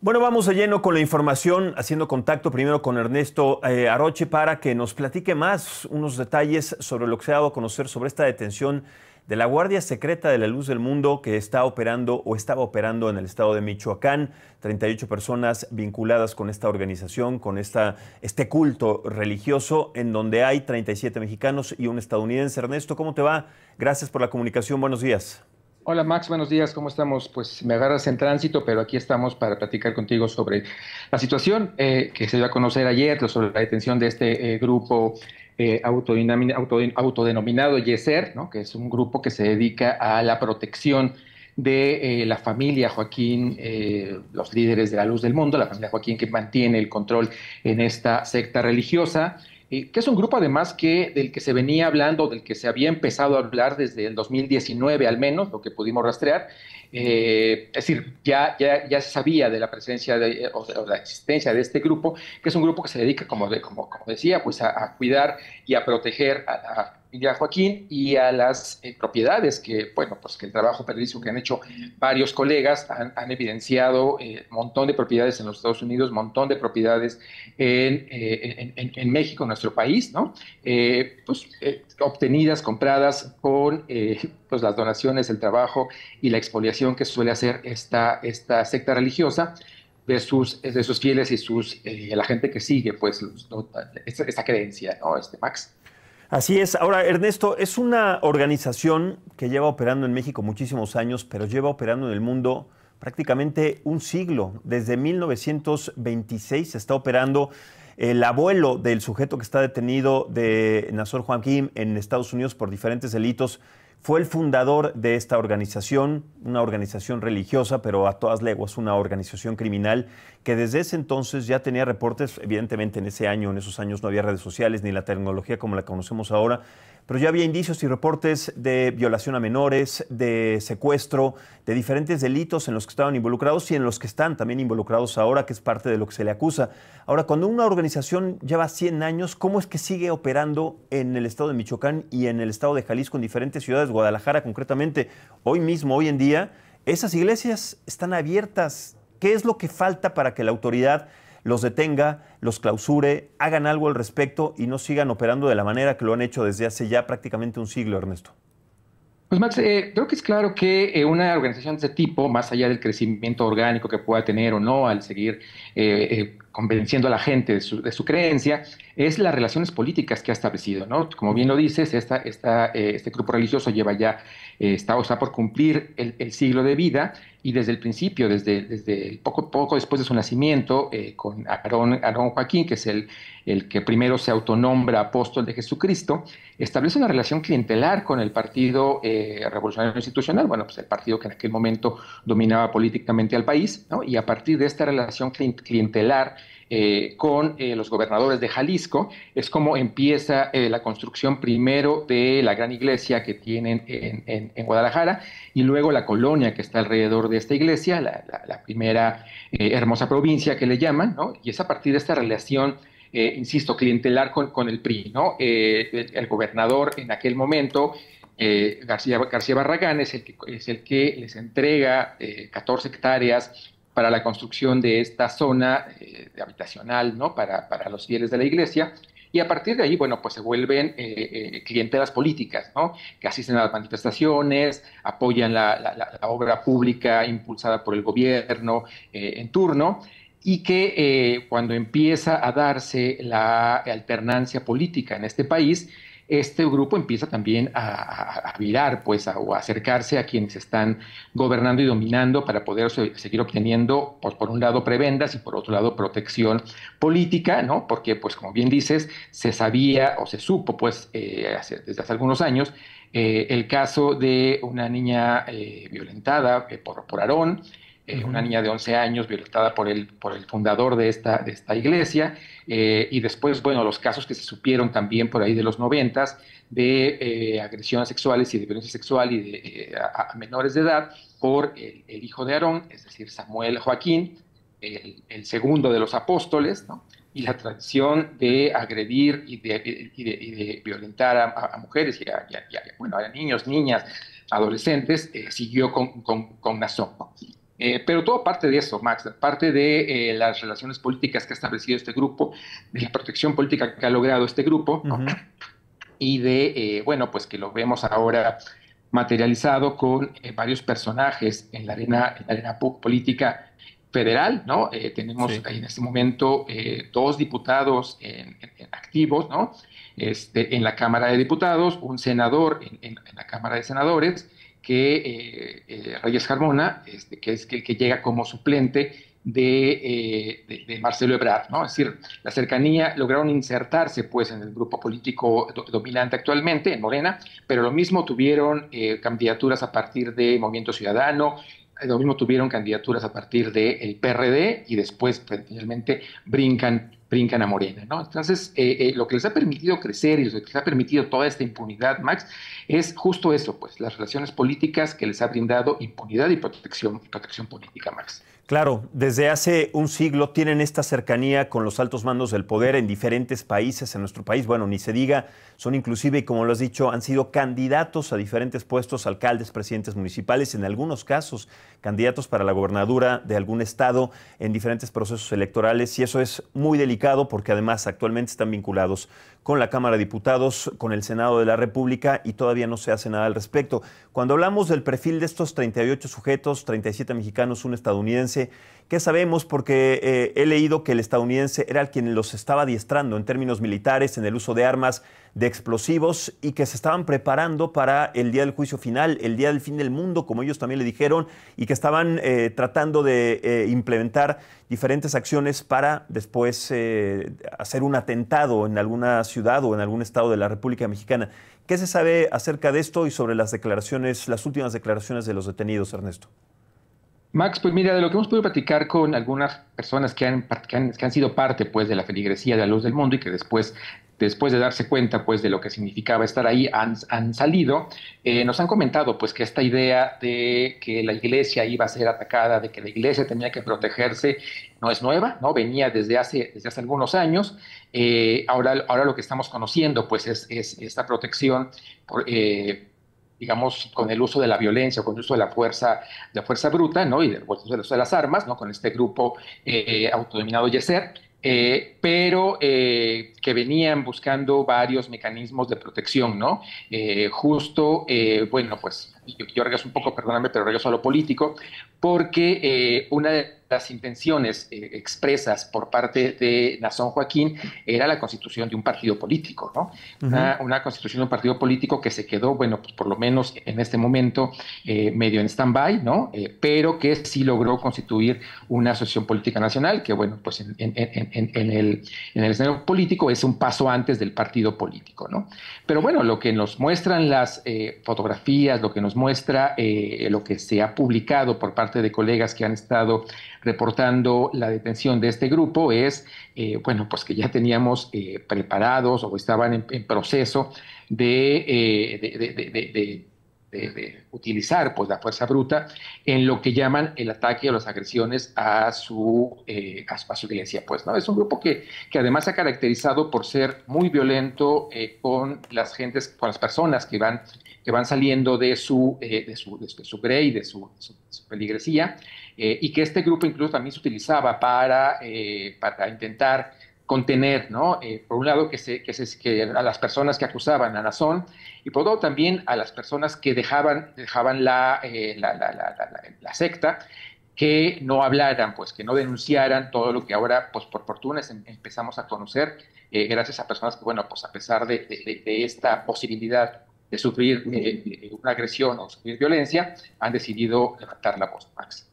Bueno, vamos de lleno con la información, haciendo contacto primero con Ernesto Aroche para que nos platique más unos detalles sobre lo que se ha dado a conocer sobre esta detención de la Guardia Secreta de la Luz del Mundo que está operando o estaba operando en el estado de Michoacán. 38 personas vinculadas con esta organización, con este culto religioso, en donde hay 37 mexicanos y un estadounidense. Ernesto, ¿cómo te va? Gracias por la comunicación. Buenos días. Hola Max, buenos días, ¿cómo estamos? Pues me agarras en tránsito, pero aquí estamos para platicar contigo sobre la situación que se dio a conocer ayer, sobre la detención de este grupo autodenominado Yeser, ¿no? Que es un grupo que se dedica a la protección de la familia Joaquín, los líderes de la luz del mundo, la familia Joaquín que mantiene el control en esta secta religiosa. Que es un grupo además del que se venía hablando, del que se había empezado a hablar desde el 2019 al menos, lo que pudimos rastrear. Es decir, ya se sabía de la presencia o la existencia de este grupo, que es un grupo que se dedica, como decía, pues a cuidar y a proteger a la familia Joaquín y a las propiedades que, bueno, pues que el trabajo periodístico que han hecho varios colegas han evidenciado un montón de propiedades en los Estados Unidos, un montón de propiedades en México, en nuestro país, ¿no? Obtenidas, compradas con pues las donaciones, el trabajo y la expoliación que suele hacer esta secta religiosa de sus fieles y la gente que sigue pues esta creencia, ¿no? Max. Así es. Ahora, Ernesto, es una organización que lleva operando en México muchísimos años, pero lleva operando en el mundo prácticamente un siglo. Desde 1926 se está operando. El abuelo del sujeto que está detenido de Nazor Joaquín en Estados Unidos por diferentes delitos fue el fundador de esta organización, una organización religiosa, pero a todas leguas una organización criminal que desde ese entonces ya tenía reportes. Evidentemente en esos años no había redes sociales ni la tecnología como la conocemos ahora, pero ya había indicios y reportes de violación a menores, de secuestro, de diferentes delitos en los que estaban involucrados y en los que están también involucrados ahora, que es parte de lo que se le acusa. Ahora, cuando una organización lleva 100 años, ¿cómo es que sigue operando en el estado de Michoacán y en el estado de Jalisco, en diferentes ciudades, Guadalajara concretamente? Hoy mismo, hoy en día, esas iglesias están abiertas. ¿Qué es lo que falta para que la autoridad los detenga, los clausure, hagan algo al respecto y no sigan operando de la manera que lo han hecho desde hace ya prácticamente un siglo, Ernesto? Pues Max, creo que es claro que una organización de ese tipo, más allá del crecimiento orgánico que pueda tener o no al seguir convenciendo a la gente de su creencia, es las relaciones políticas que ha establecido, ¿no? Como bien lo dices, este grupo religioso lleva ya, está por cumplir el siglo de vida y desde el principio, desde poco después de su nacimiento, con Aarón Joaquín, que es el que primero se autonombra apóstol de Jesucristo, establece una relación clientelar con el Partido Revolucionario Institucional, bueno, pues el partido que en aquel momento dominaba políticamente al país, ¿no? Y a partir de esta relación clientelar con los gobernadores de Jalisco, es como empieza la construcción primero de la gran iglesia que tienen en Guadalajara y luego la colonia que está alrededor de esta iglesia, la primera hermosa provincia que le llaman, ¿no? Y es a partir de esta relación insisto, clientelar con el PRI, ¿no? El gobernador en aquel momento, García Barragán, es el que les entrega 14 hectáreas para la construcción de esta zona habitacional, ¿no? Para los fieles de la iglesia. Y a partir de ahí, bueno, pues se vuelven clientelas políticas, ¿no? Que asisten a las manifestaciones, apoyan la obra pública impulsada por el gobierno en turno y que cuando empieza a darse la alternancia política en este país, este grupo empieza también a virar, pues, o a acercarse a quienes están gobernando y dominando para poder seguir obteniendo, pues, por un lado, prebendas y por otro lado, protección política, ¿no? Porque, pues, como bien dices, se sabía o se supo, pues, desde hace algunos años, el caso de una niña violentada por Aarón, una niña de 11 años violentada por el fundador de esta iglesia, y después, bueno, los casos que se supieron también por ahí de los 90 de agresiones sexuales y de violencia sexual y a menores de edad por el hijo de Aarón, es decir, Samuel Joaquín, el segundo de los apóstoles, ¿no? Y la tradición de agredir y de violentar a mujeres bueno, a niños, niñas, adolescentes, siguió con Nazón, ¿no? Pero todo parte de eso, Max, parte de las relaciones políticas que ha establecido este grupo, de la protección política que ha logrado este grupo, ¿no? Ujú. Y de, bueno, pues que lo vemos ahora materializado con varios personajes en la arena política federal, ¿no? Tenemos Sí. en este momento dos diputados activos, ¿no? En la Cámara de Diputados, un senador en la Cámara de Senadores, que Reyes Carmona, que es que llega como suplente de Marcelo Ebrard, ¿no? Es decir, la cercanía lograron insertarse pues en el grupo político dominante actualmente, en Morena, pero lo mismo tuvieron candidaturas a partir de Movimiento Ciudadano, lo mismo tuvieron candidaturas a partir del PRD y después pues, finalmente brincan a Morena, ¿no? Entonces, lo que les ha permitido crecer y lo que les ha permitido toda esta impunidad, Max, es justo eso, pues las relaciones políticas que les ha brindado impunidad y protección política, Max. Claro, desde hace un siglo tienen esta cercanía con los altos mandos del poder en diferentes países, en nuestro país, bueno, ni se diga, son inclusive, como lo has dicho, han sido candidatos a diferentes puestos, alcaldes, presidentes municipales, en algunos casos, candidatos para la gobernadura de algún estado en diferentes procesos electorales, y eso es muy delicado porque además actualmente están vinculados con la Cámara de Diputados, con el Senado de la República y todavía no se hace nada al respecto. Cuando hablamos del perfil de estos 38 sujetos, 37 mexicanos, un estadounidense, ¿qué sabemos? Porque he leído que el estadounidense era el quien los estaba adiestrando en términos militares, en el uso de armas, de explosivos y que se estaban preparando para el día del juicio final, el día del fin del mundo, como ellos también le dijeron, y que estaban tratando de implementar diferentes acciones para después hacer un atentado en alguna ciudad o en algún estado de la República Mexicana. ¿Qué se sabe acerca de esto y sobre las declaraciones, las últimas declaraciones de los detenidos, Ernesto? Max, pues mira, de lo que hemos podido platicar con algunas personas que han sido parte pues, de la feligresía de la luz del mundo y que después de darse cuenta pues, de lo que significaba estar ahí, han salido, nos han comentado pues, que esta idea de que la iglesia iba a ser atacada, de que la iglesia tenía que protegerse, no es nueva, ¿no? Venía desde hace algunos años. Ahora lo que estamos conociendo pues, es esta protección por, digamos, con el uso de la violencia, con el uso de la fuerza bruta, ¿no? Y del uso de las armas, ¿no? Con este grupo autodenominado Yeser, pero que venían buscando varios mecanismos de protección, ¿no? Bueno, pues yo regreso un poco, perdóname, pero regreso a lo político, porque una de las intenciones expresas por parte de Nazón Joaquín era la constitución de un partido político, ¿no? Ujú. Una constitución de un partido político que se quedó, bueno, pues por lo menos en este momento medio en stand-by, ¿no? Pero que sí logró constituir una asociación política nacional, que bueno, pues en el escenario político es un paso antes del partido político, ¿no? Pero bueno, lo que nos muestran las fotografías, lo que nos muestra lo que se ha publicado por parte de colegas que han estado reportando la detención de este grupo es, bueno, pues que ya teníamos preparados o estaban en proceso de utilizar pues, la fuerza bruta en lo que llaman el ataque o las agresiones a su iglesia. Pues, ¿no? Es un grupo que además se ha caracterizado por ser muy violento con con las personas que van saliendo de su grey, de su feligresía, y que este grupo incluso también se utilizaba para intentar contener, ¿no? Por un lado, que a las personas que acusaban a Nazón y por otro lado también a las personas que dejaban la secta, que no hablaran, pues que no denunciaran todo lo que ahora, pues por fortuna, empezamos a conocer, gracias a personas que, bueno, pues a pesar de esta posibilidad de sufrir una agresión o sufrir violencia, han decidido levantar la voz, Max.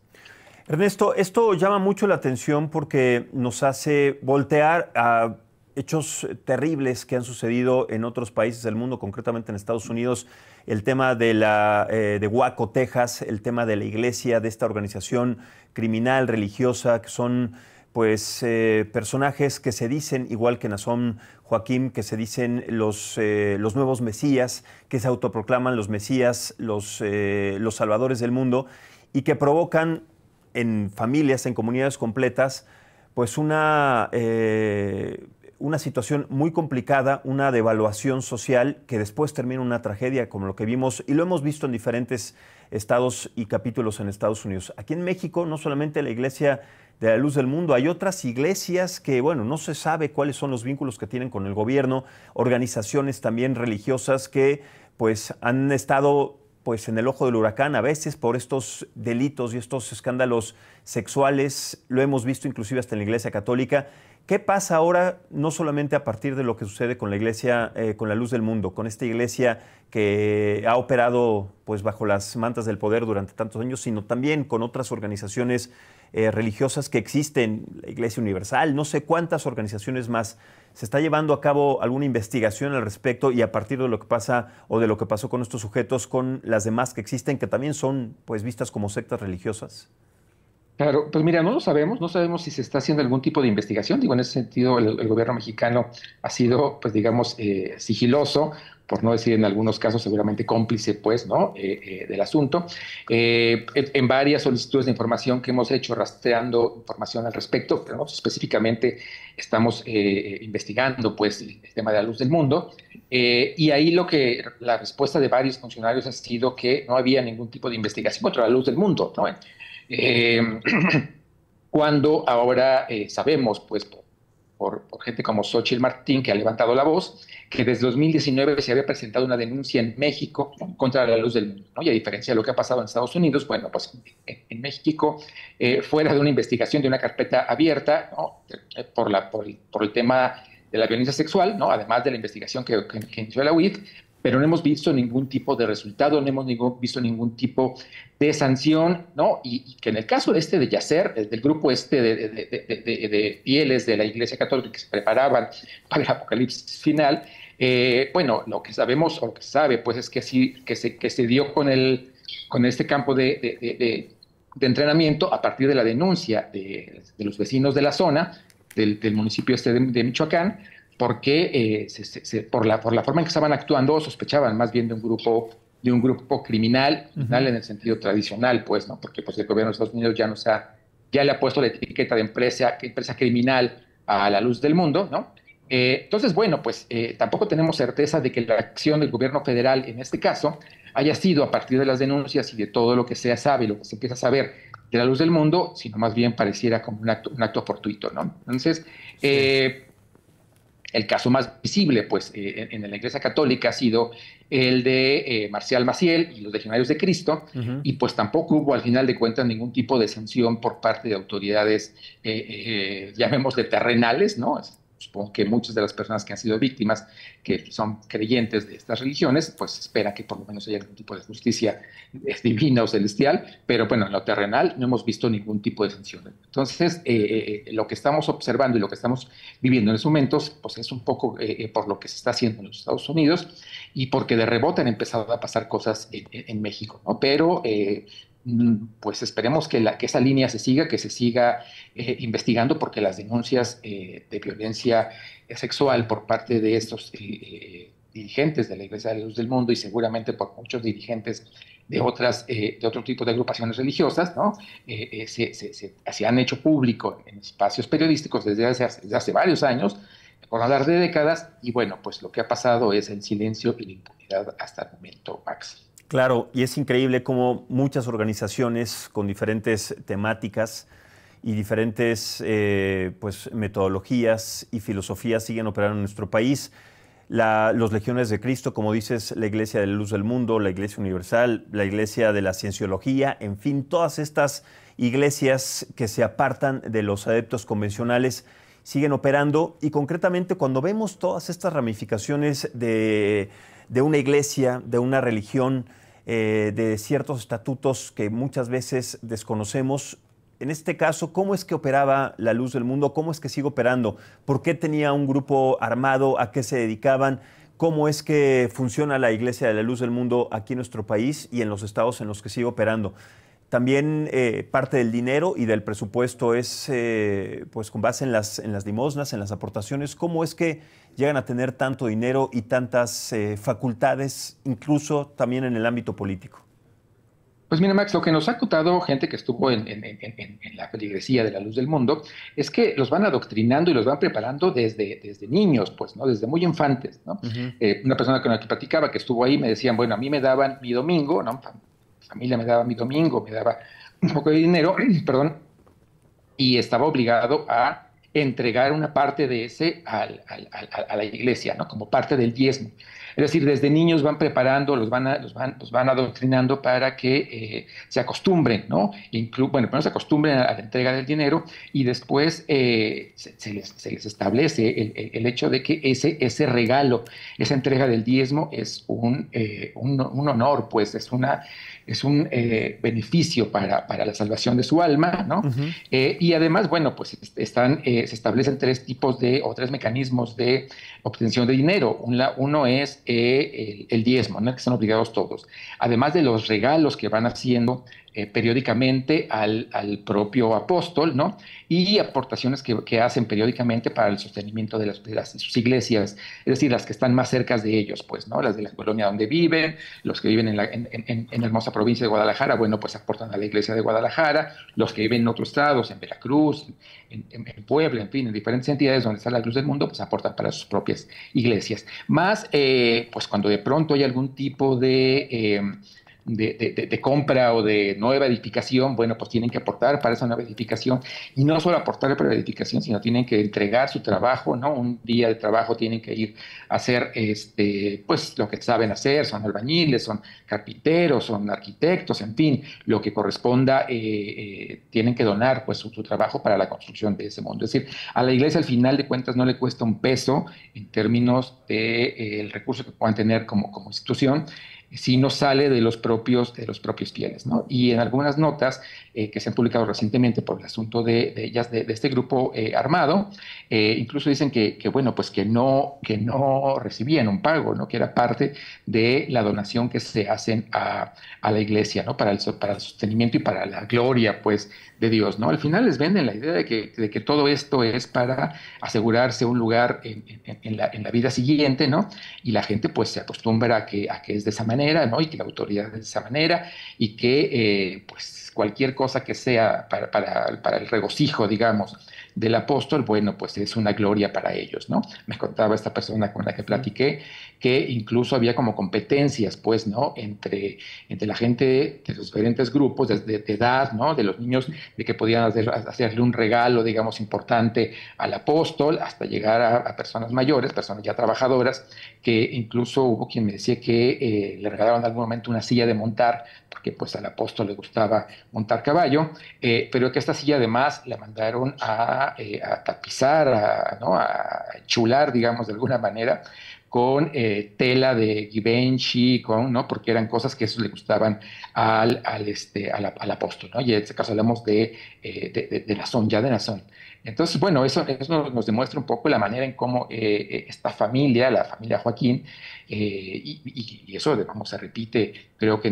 Ernesto, esto llama mucho la atención porque nos hace voltear a hechos terribles que han sucedido en otros países del mundo, concretamente en Estados Unidos, el tema de Waco, Texas, el tema de la iglesia, de esta organización criminal, religiosa, que son pues personajes que se dicen, igual que Nazón Joaquín, que se dicen los nuevos mesías, que se autoproclaman los mesías, los salvadores del mundo, y que provocan en familias, en comunidades completas, pues una situación muy complicada, una devaluación social que después termina en una tragedia como lo que vimos y lo hemos visto en diferentes estados y capítulos en Estados Unidos. Aquí en México, no solamente la Iglesia de la Luz del Mundo, hay otras iglesias que, bueno, no se sabe cuáles son los vínculos que tienen con el gobierno, organizaciones también religiosas que pues han estado pues en el ojo del huracán a veces por estos delitos y estos escándalos sexuales. Lo hemos visto inclusive hasta en la Iglesia Católica. ¿Qué pasa ahora, no solamente a partir de lo que sucede con la Iglesia, con la Luz del Mundo, con esta iglesia que ha operado pues bajo las mantas del poder durante tantos años, sino también con otras organizaciones religiosas que existen, la Iglesia Universal, no sé cuántas organizaciones más? ¿Se está llevando a cabo alguna investigación al respecto y a partir de lo que pasa o de lo que pasó con estos sujetos, con las demás que existen, que también son pues vistas como sectas religiosas? Claro, pues mira, no lo sabemos, no sabemos si se está haciendo algún tipo de investigación. Digo, en ese sentido, el gobierno mexicano ha sido, pues digamos, sigiloso, por no decir en algunos casos seguramente cómplice, pues, ¿no? Del asunto. En varias solicitudes de información que hemos hecho rastreando información al respecto, pero ¿no? Específicamente estamos investigando, pues, el tema de la Luz del Mundo. Y ahí la respuesta de varios funcionarios ha sido que no había ningún tipo de investigación contra la Luz del Mundo, ¿no? Eh, cuando ahora sabemos, pues, por gente como Xóchitl Martín, que ha levantado la voz, que desde 2019 se había presentado una denuncia en México contra la Luz del Mundo, ¿no? Y a diferencia de lo que ha pasado en Estados Unidos, bueno, pues en México, fuera de una investigación, de una carpeta abierta, ¿no? por el tema de la violencia sexual, ¿no? Además de la investigación que inició la UIF, pero no hemos visto ningún tipo de resultado, no hemos visto ningún tipo de sanción, ¿no? Y que en el caso de Yasser, del grupo de fieles de la Iglesia Católica que se preparaban para el apocalipsis final, bueno, lo que sabemos, o lo que se sabe, pues es que sí, que se dio con este campo de entrenamiento a partir de la denuncia de los vecinos de la zona, del municipio de Michoacán, porque por la forma en que estaban actuando sospechaban más bien de un grupo criminal, criminal en el sentido tradicional, pues, ¿no? Porque pues el gobierno de Estados Unidos ya le ha puesto la etiqueta de empresa criminal a la Luz del Mundo, ¿no? Entonces, bueno, pues tampoco tenemos certeza de que la acción del gobierno federal en este caso haya sido a partir de las denuncias y de todo lo que se sabe y lo que se empieza a saber de la Luz del Mundo, sino más bien pareciera como un acto fortuito, ¿no? Entonces, sí. El caso más visible, pues, en la Iglesia Católica ha sido el de Marcial Maciel y los Legionarios de Cristo, y pues tampoco hubo al final de cuentas ningún tipo de sanción por parte de autoridades, llamémosle terrenales, ¿no? Supongo que muchas de las personas que han sido víctimas, que son creyentes de estas religiones, pues esperan que por lo menos haya algún tipo de justicia divina o celestial, pero bueno, en lo terrenal no hemos visto ningún tipo de sanción. Entonces, lo que estamos observando y lo que estamos viviendo en estos momentos, pues es un poco por lo que se está haciendo en los Estados Unidos y porque de rebote han empezado a pasar cosas en México, ¿no? Pero pues esperemos que esa línea que se siga investigando, porque las denuncias de violencia sexual por parte de estos dirigentes de la Iglesia de la Luz del Mundo y seguramente por muchos dirigentes de otro tipo de agrupaciones religiosas, ¿no? Se han hecho público en espacios periodísticos desde hace varios años, por hablar de décadas, y bueno, pues lo que ha pasado es el silencio y la impunidad hasta el momento, Max. Claro, y es increíble cómo muchas organizaciones con diferentes temáticas y diferentes pues, metodologías y filosofías siguen operando en nuestro país. Los Legiones de Cristo, como dices, la Iglesia de la Luz del Mundo, la Iglesia Universal, la Iglesia de la Cienciología, en fin, todas estas iglesias que se apartan de los adeptos convencionales siguen operando, y concretamente cuando vemos todas estas ramificaciones de una iglesia, de una religión, de ciertos estatutos que muchas veces desconocemos. En este caso, ¿cómo es que operaba la Luz del Mundo? ¿Cómo es que sigue operando? ¿Por qué tenía un grupo armado? ¿A qué se dedicaban? ¿Cómo es que funciona la Iglesia de la Luz del Mundo aquí en nuestro país y en los estados en los que sigue operando? También parte del dinero y del presupuesto es pues con base en las limosnas, en las aportaciones. ¿Cómo es que llegan a tener tanto dinero y tantas facultades, incluso también en el ámbito político? Pues mira, Max, lo que nos ha contado gente que estuvo en la feligresía de la Luz del Mundo es que los van adoctrinando y los van preparando desde niños, pues, ¿no? Desde muy infantes, ¿no? Una persona con la que platicaba que estuvo ahí me decían, bueno, a mí me daban mi domingo, ¿no? familia me daba mi domingo, me daba un poco de dinero, perdón, y estaba obligado a entregar una parte de ese a la iglesia, ¿no? Como parte del diezmo. Es decir, desde niños van preparando, los van adoctrinando para que se acostumbren, ¿no? Bueno, primero se acostumbren a la entrega del dinero y después se les establece el hecho de que ese regalo, esa entrega del diezmo es un honor, pues es un beneficio para la salvación de su alma, ¿no? Ujú. Y además, bueno, pues se establecen tres tipos o tres mecanismos de obtención de dinero. Uno es el diezmo, ¿no? Que están obligados todos. Además de los regalos que van haciendo periódicamente al propio apóstol, ¿no? Y aportaciones que hacen periódicamente para el sostenimiento de sus iglesias, es decir, las que están más cerca de ellos, pues, ¿no? Las de la colonia donde viven, los que viven en la hermosa provincia de Guadalajara, bueno, pues aportan a la iglesia de Guadalajara, los que viven en otros estados, en Veracruz, en Puebla, en fin, en diferentes entidades donde está la luz del mundo, pues aportan para sus propias iglesias. Más, pues cuando de pronto hay algún tipo de compra o de nueva edificación, bueno, pues tienen que aportar para esa nueva edificación y no solo aportar para la edificación, sino tienen que entregar su trabajo, ¿no? Un día de trabajo tienen que ir a hacer, pues lo que saben hacer, son albañiles, son carpinteros, son arquitectos, en fin, lo que corresponda, tienen que donar pues su trabajo para la construcción de ese mundo. Es decir, a la iglesia al final de cuentas no le cuesta un peso en términos de, el recurso que puedan tener como institución, si no sale de los propios fieles, ¿no? Y en algunas notas que se han publicado recientemente por el asunto de ellas, de este grupo armado, incluso dicen bueno, pues que no recibían un pago, ¿no? Que era parte de la donación que se hacen a la iglesia, ¿no? Para el sostenimiento y para la gloria, pues, de Dios, ¿no? Al final les venden la idea de que todo esto es para asegurarse un lugar en la vida siguiente, ¿no? Y la gente pues se acostumbra a que es de esa manera, ¿no? Y que la autoridad es de esa manera y que pues cualquier cosa que sea para el regocijo, digamos, del apóstol, bueno, pues es una gloria para ellos, ¿no? Me contaba esta persona con la que platiqué que incluso había como competencias, pues, ¿no? Entre la gente de los diferentes grupos de edad, ¿no? De los niños, de que podían hacerle un regalo, digamos, importante al apóstol, hasta llegar a personas mayores, personas ya trabajadoras, que incluso hubo quien me decía que le regalaron en algún momento una silla de montar, porque pues al apóstol le gustaba montar caballo, pero que esta silla además la mandaron a tapizar, ¿no? A enchular, digamos, de alguna manera, con tela de Givenchy, ¿no? Porque eran cosas que eso le gustaban al apóstol, ¿no? Y en este caso hablamos de Nazón, ya de Nazón. Entonces, bueno, eso nos demuestra un poco la manera en cómo esta familia, la familia Joaquín, y eso, vamos, se repite, creo que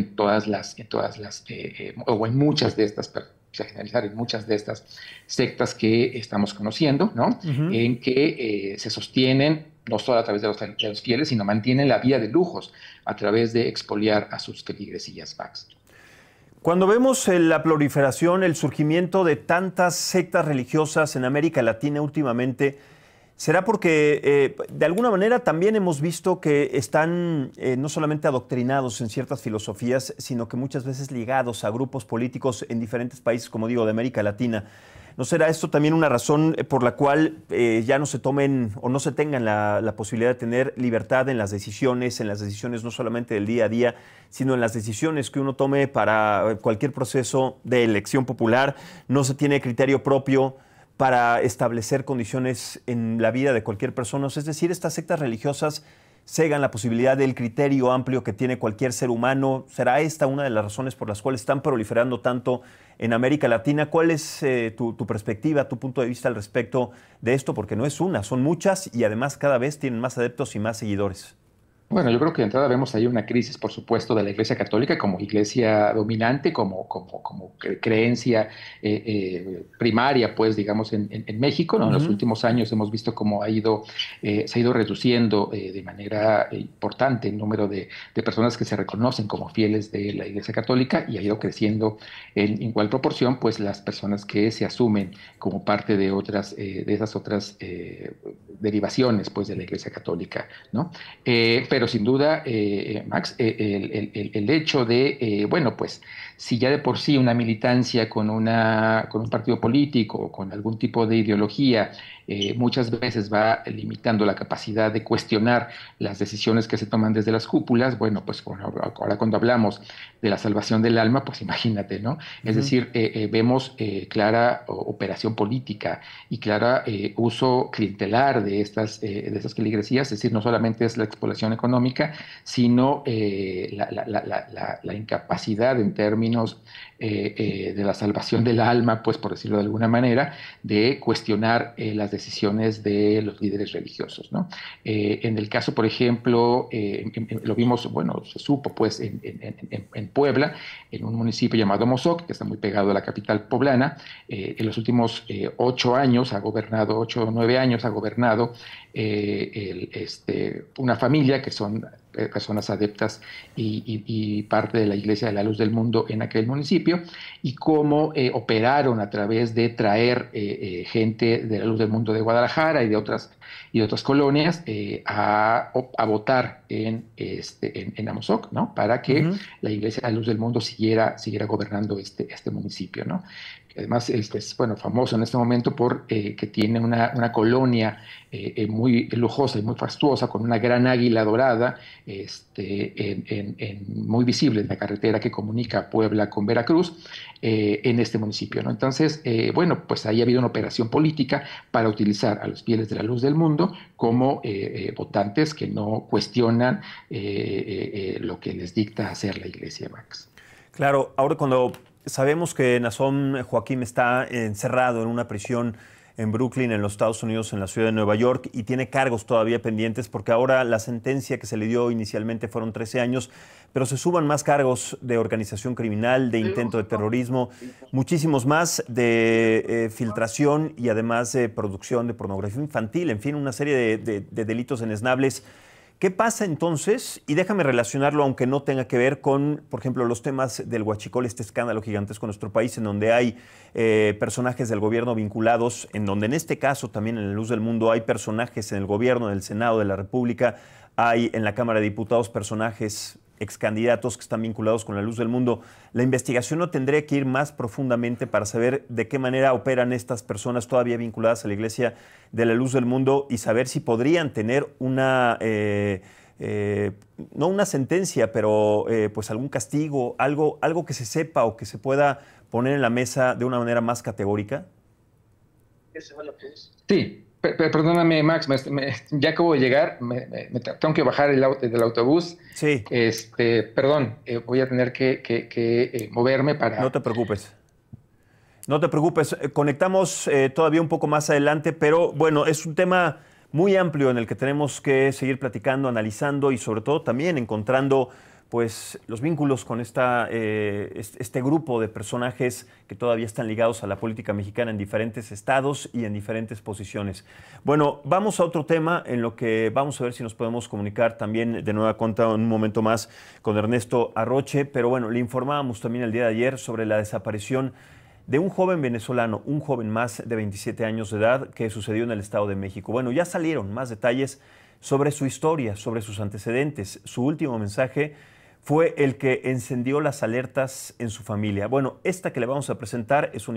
o en muchas de estas generalizar en muchas de estas sectas que estamos conociendo, ¿no? Ujú. En que se sostienen no solo a través de los fieles, sino mantienen la vida de lujos a través de expoliar a sus feligresillas, Max. Cuando vemos la proliferación, el surgimiento de tantas sectas religiosas en América Latina últimamente, ¿será porque de alguna manera también hemos visto que están no solamente adoctrinados en ciertas filosofías, sino que muchas veces ligados a grupos políticos en diferentes países, como digo, de América Latina? ¿No será esto también una razón por la cual ya no se tomen o no se tengan la posibilidad de tener libertad en las decisiones no solamente del día a día, sino en las decisiones que uno tome para cualquier proceso de elección popular? No se tiene criterio propio para establecer condiciones en la vida de cualquier persona. Es decir, estas sectas religiosas cegan la posibilidad del criterio amplio que tiene cualquier ser humano. ¿Será esta una de las razones por las cuales están proliferando tanto en América Latina? ¿Cuál es tu perspectiva, tu punto de vista al respecto de esto? Porque no es una, son muchas y además cada vez tienen más adeptos y más seguidores. Bueno, yo creo que de entrada vemos ahí una crisis, por supuesto, de la Iglesia Católica como iglesia dominante, como creencia primaria, pues, digamos, en México, ¿no? En los Ujú. últimos años hemos visto cómo se ha ido reduciendo de manera importante el número de personas que se reconocen como fieles de la Iglesia Católica y ha ido creciendo en igual proporción, pues, las personas que se asumen como parte de de esas otras derivaciones, pues, de la Iglesia Católica, ¿no? pero sin duda, Max, el hecho de, bueno, pues si ya de por sí una militancia con un partido político o con algún tipo de ideología muchas veces va limitando la capacidad de cuestionar las decisiones que se toman desde las cúpulas, bueno, pues ahora cuando hablamos de la salvación del alma, pues imagínate, ¿no? Es decir, vemos clara operación política y clara uso clientelar de estas feligresías, es decir, no solamente es la explotación económica, sino la incapacidad en términos de la salvación del alma, pues por decirlo de alguna manera, de cuestionar las decisiones de los líderes religiosos, ¿no? En el caso, por ejemplo, lo vimos, bueno, se supo pues en Puebla, en un municipio llamado Mozoc, que está muy pegado a la capital poblana. En los últimos 8 años ha gobernado, 8 o 9 años ha gobernado una familia que son personas adeptas y parte de la Iglesia de la Luz del Mundo en aquel municipio, y cómo operaron a través de traer gente de la Luz del Mundo de Guadalajara y de otras colonias a votar en Amozoc, ¿no? Para que la Iglesia de la Luz del Mundo siguiera gobernando este municipio, ¿no? Además, es bueno, famoso en este momento por que tiene una colonia muy lujosa y muy fastuosa, con una gran águila dorada, muy visible en la carretera que comunica Puebla con Veracruz, en este municipio, ¿no? Entonces, bueno, pues ahí ha habido una operación política para utilizar a los fieles de la Luz del Mundo como votantes que no cuestionan lo que les dicta hacer la Iglesia, Max. Claro, ahora cuando sabemos que Nazón Joaquín está encerrado en una prisión en Brooklyn, en los Estados Unidos, en la ciudad de Nueva York, y tiene cargos todavía pendientes, porque ahora la sentencia que se le dio inicialmente fueron 13 años, pero se suman más cargos de organización criminal, de intento de terrorismo, muchísimos más de filtración y además de producción de pornografía infantil, en fin, una serie de delitos enesnables. ¿Qué pasa entonces? Y déjame relacionarlo, aunque no tenga que ver con, por ejemplo, los temas del huachicol, este escándalo gigantesco en nuestro país, en donde hay personajes del gobierno vinculados, en donde en este caso también en la Luz del Mundo hay personajes en el gobierno, en el Senado de la República, hay en la Cámara de Diputados personajes excandidatos que están vinculados con la Luz del Mundo. La investigación no tendría que ir más profundamente para saber de qué manera operan estas personas todavía vinculadas a la Iglesia de la Luz del Mundo y saber si podrían tener una, no una sentencia, pero pues algún castigo, algo que se sepa o que se pueda poner en la mesa de una manera más categórica. Sí. Perdóname, Max, ya acabo de llegar, tengo que bajar del autobús. Sí. Perdón, voy a tener que moverme para... No te preocupes. No te preocupes, conectamos todavía un poco más adelante, pero bueno, es un tema muy amplio en el que tenemos que seguir platicando, analizando y sobre todo también encontrando pues los vínculos con este grupo de personajes que todavía están ligados a la política mexicana en diferentes estados y en diferentes posiciones. Bueno, vamos a otro tema en lo que vamos a ver si nos podemos comunicar también de nueva cuenta en un momento más con Ernesto Arroche, pero bueno, le informábamos también el día de ayer sobre la desaparición de un joven venezolano, un joven más de 27 años de edad que sucedió en el Estado de México. Bueno, ya salieron más detalles sobre su historia, sobre sus antecedentes. Su último mensaje fue el que encendió las alertas en su familia. Bueno, esta que le vamos a presentar es una